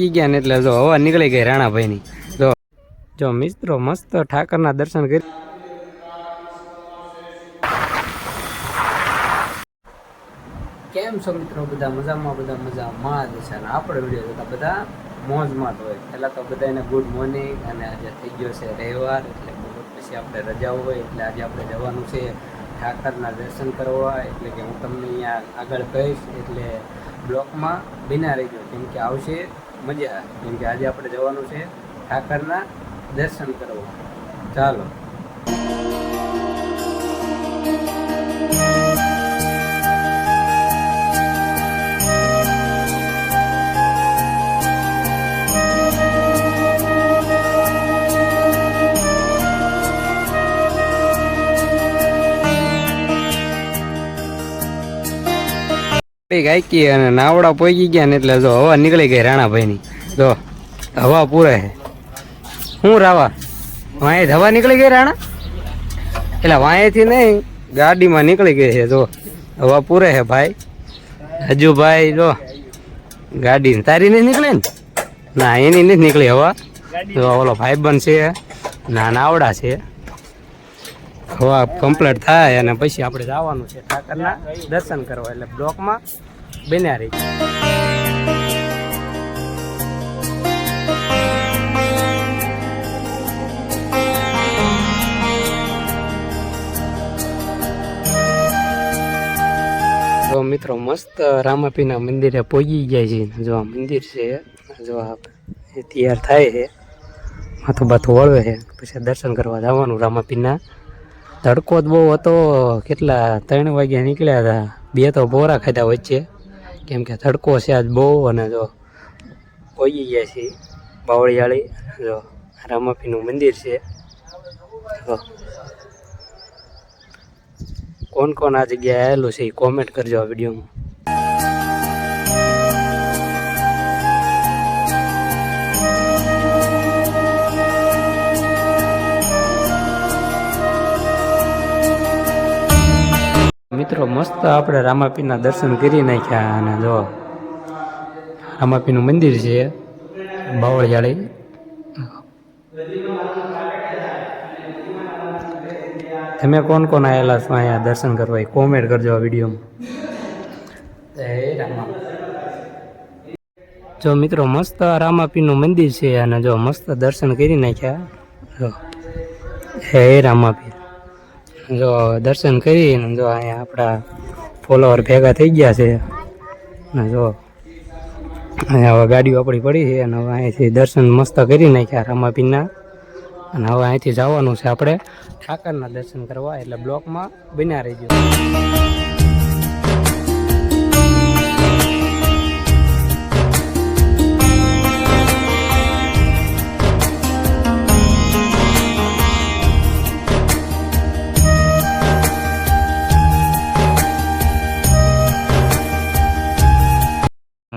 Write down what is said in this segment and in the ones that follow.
ગયા ને એટલે જો હવા નીકળી ગઈ રાણાભાઈની. જો મિત્રો મસ્ત ઠાકરના દર્શન કરી. કેમ છો મિત્રો? બધા મજામાં? બધા મજામાં જ છે. અને આપણે વિડીયો જોતા બધા મોજમાં હોય. પહેલાં તો બધાને ગુડ મોર્નિંગ. અને આજે થઈ ગયો છે રવિવાર, એટલે પછી આપણે રજા હોય એટલે આજે આપણે જવાનું છે ઠાકરના દર્શન કરવા. એટલે કે હું તમને અહીંયા આગળ કહીશ, એટલે બ્લોકમાં બિના રહી ગયો, કેમ કે આવશે મજા. કેમ કે આજે આપણે જવાનું છે ઠાકરના દર્શન કરવા. ચાલો. ગાયકી અને નાવડા પોગી ગયા ને એટલે જો હવા નીકળી ગઈ રાણાભાઈની. જો હવા પૂરે છે. શું રાવા વાંહે હવા નીકળી ગઈ રાણા? એટલે વાંહેથી નહીં, ગાડીમાં નીકળી ગઈ છે. જો હવા પૂરે છે ભાઈ. હજુ ભાઈ જો ગાડી તારી નહીં નીકળી ને? ના, એની નથી નીકળી હવા. જો ઓલો ભાઈ બંધ છે ના નાવડા છે. હવા કમ્પ્લીટ થાય અને પછી આપણે જવાનું છે ઠાકરના દર્શન કરવા. એટલે બ્લોકમાં બન્યા રહી. જો મિત્રો મસ્ત રામાપીના મંદિરે પહોંચી ગયા છે. જો આ મંદિર છે, જો આ તૈયાર થાય છે, માથું બાથું વળવે છે, પછી દર્શન કરવા જવાનું રામાપીના. તડકો જ બહુ હતો. કેટલા 3 વાગ્યા નીકળ્યા હતા. 2 તો બોરા ખાધા વચ્ચે, કેમ કે તડકો છે આજ બહુ. અને જો પહોંચી ગયા છીએ બાવળિયાળી. જો રામાપીનું મંદિર છે. કોણ કોણ આ જગ્યાએ આવેલું છે એ કોમેન્ટ કરજો આ વિડીયોમાં. મિત્રો મસ્ત આપણે રામાપીના દર્શન કરી નાખ્યા. અને જો રામાપીનું મંદિર છે બાવળિયાળી. તમે કોણ કોણ આવેલા છો અહીંયા દર્શન કરવા એ કોમેન્ટ કરજો આ વિડીયોમાં. જો મિત્રો મસ્ત રામાપીનું મંદિર છે. અને જો મસ્ત દર્શન કરી નાખ્યા. જો હે રામાપી. જો દર્શન કરીને જો અહીંયા આપણા ફોલોવર ભેગા થઈ ગયા છે. અને જો અહીંયા હવે ગાડીઓ આપણી પડી છે. અને હવે અહીંથી દર્શન મસ્ત કરી નાખ્યા રામાપીના. અને હવે અહીંથી જવાનું છે આપણે ઠાકરના દર્શન કરવા. એટલે બ્લોકમાં બન્યા રહી ગયો.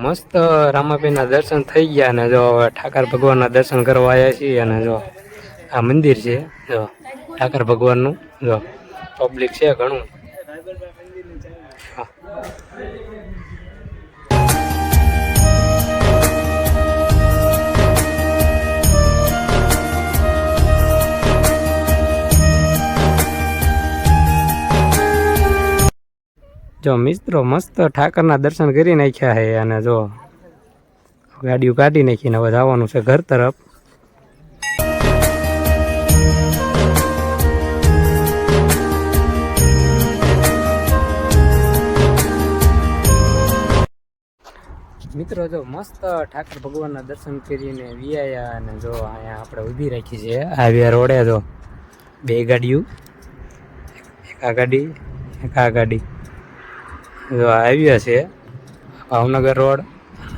મસ્ત રામાપીના દર્શન થઈ ગયા. અને જો ઠાકર ભગવાનના દર્શન કરવા આવ્યા છીએ. અને જો આ મંદિર છે, જો ઠાકર ભગવાનનું. જો પબ્લિક છે ઘણું. જો મિત્રો મસ્ત ઠાકરના દર્શન કરી નાખ્યા છે. અને જો ગાડીઓ કાઢી નાખીને હવે જવાનું છે ઘર તરફ. મિત્રો જો મસ્ત ઠાકર ભગવાનના દર્શન કરીને વિયાયા. અને જો અહીંયા આપણે ઊભી રાખી છે આવ્યા રોડે. જો 2 ગાડીઓ, એક આ ગાડી, એક આ ગાડી. જો આવ્યા છે ભાવનગર રોડ,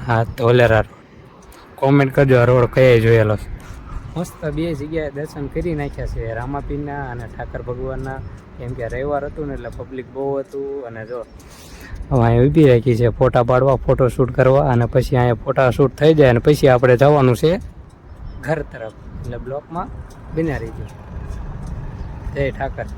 હા ધોલેરા રોડ. કોમેન્ટ કરજો આ રોડ કયા જોયેલો છે. મસ્ત 2 જગ્યાએ દર્શન કરી નાખ્યા છે રામાપીના અને ઠાકર ભગવાનના. કેમ કે રવિવાર હતું ને એટલે પબ્લિક બહુ હતું. અને જો હવે અહીંયા ઊભી રાખી છે ફોટા પાડવા, ફોટો શૂટ કરવા. અને પછી અહીંયા ફોટા શૂટ થઈ જાય અને પછી આપણે જવાનું છે ઘર તરફ. એટલે બ્લોકમાં બન્યા રહી ગયો. જય ઠાકર.